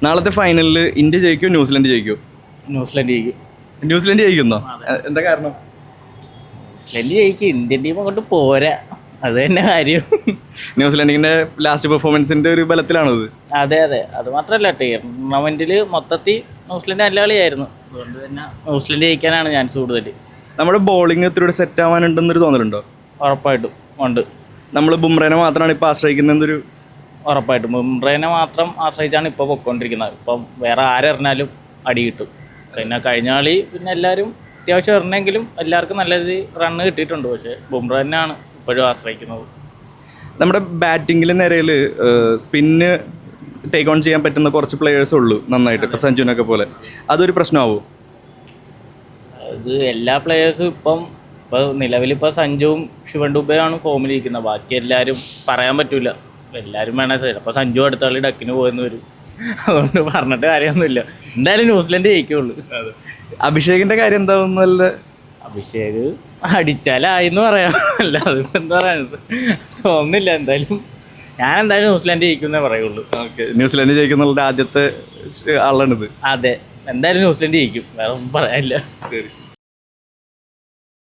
നാളത്തെ ഫൈനലിൽ India ജയിക്കോ New Zealand ജയിക്കോ? New Zealand ജയിക്കും. ന്യൂസിലൻഡ് ജയിക്കുന്നോ? എന്താ കാരണം? ന്യൂസിലൻഡ് ജയിക്കും. ഇന്ത്യൻ ടീം അങ്ങോട്ട് പോരാ, അത് തന്നെ കാര്യം. ന്യൂസിലൻഡിന്റെ ലാസ്റ്റ് പെർഫോമൻസിന്റെ ഒരു ബലത്തിലാണത്. അതെ അതെ, അത് മാത്രമല്ല ടൂർണമെന്റിൽ മൊത്തത്തിൽ ന്യൂസിലൻഡ് നല്ല കളിയായിരുന്നു. അതുകൊണ്ട് തന്നെ ന്യൂസിലൻഡ് ജയിക്കാനാണ് ചാൻസ് കൂടുതൽ. നമ്മുടെ ബോളിംഗ് ഇത്തിരി സെറ്റ് ആവാനുണ്ടെന്നൊരു തോന്നലുണ്ടോ? ഉറപ്പായിട്ടും ഉണ്ട്. നമ്മൾ ബുംറേനെ മാത്രമാണ് ഇപ്പോൾ ആശ്രയിക്കുന്നതൊരു. ഉറപ്പായിട്ടും ബുംറേനെ മാത്രം ആശ്രയിച്ചാണ് ഇപ്പോൾ പൊയ്ക്കൊണ്ടിരിക്കുന്നത്. ഇപ്പം വേറെ ആരെറിഞ്ഞാലും അടി കിട്ടും. പിന്നെ കഴിഞ്ഞ കളി പിന്നെ എല്ലാവരും അത്യാവശ്യം എറിഞ്ഞെങ്കിലും എല്ലാവർക്കും നല്ല രീതിയിൽ റണ്ണ് കിട്ടിയിട്ടുണ്ട്. പക്ഷേ ബുംറ തന്നെയാണ് ഇപ്പോഴും ആശ്രയിക്കുന്നത്. നമ്മുടെ ബാറ്റിങ്ങിൽ നിരയിൽ സ്പിന്ന് ടേക്ക് ഓൺ ചെയ്യാൻ പറ്റുന്ന കുറച്ച് പ്ലെയേഴ്സേ ഉള്ളൂ നന്നായിട്ട്, ഇപ്പോൾ സഞ്ജുവിനൊക്കെ പോലെ. അതൊരു പ്രശ്നമാവോ? അത് എല്ലാ പ്ലെയേഴ്സും ഇപ്പോൾ നിലവിലിപ്പോൾ സഞ്ജുവും ശിവൻ ഡുബെയാണ് ഫോമിലിരിക്കുന്നത്. ബാക്കി എല്ലാവരും പറയാൻ പറ്റില്ല. എല്ലാവരും വേണേൽ ചിലപ്പോൾ സഞ്ജു അടുത്ത കളി ഡക്കിന് പോയെന്ന് വരും. അതുകൊണ്ട് പറഞ്ഞിട്ട് കാര്യമൊന്നുമില്ല. എന്തായാലും ന്യൂസിലൻഡ് ജയിക്കുള്ളൂ. അഭിഷേകിന്റെ കാര്യം എന്താവുന്നല്ല? അഭിഷേക് അടിച്ചാലായിന്ന് പറയാം, അല്ല അതിപ്പോൾ എന്താ പറയുന്നത് തോന്നുന്നില്ല. എന്തായാലും ഞാൻ എന്തായാലും ന്യൂസിലൻഡ് ജയിക്കുന്നേ പറയുള്ളൂ. ഓക്കെ, ന്യൂസിലൻഡ് ജയിക്കുന്നുള്ള ആദ്യത്തെ ആളാണിത്. അതെ, എന്തായാലും ന്യൂസിലൻഡ് ജയിക്കും, വേറെ ഒന്നും പറയാനില്ല. ശരി.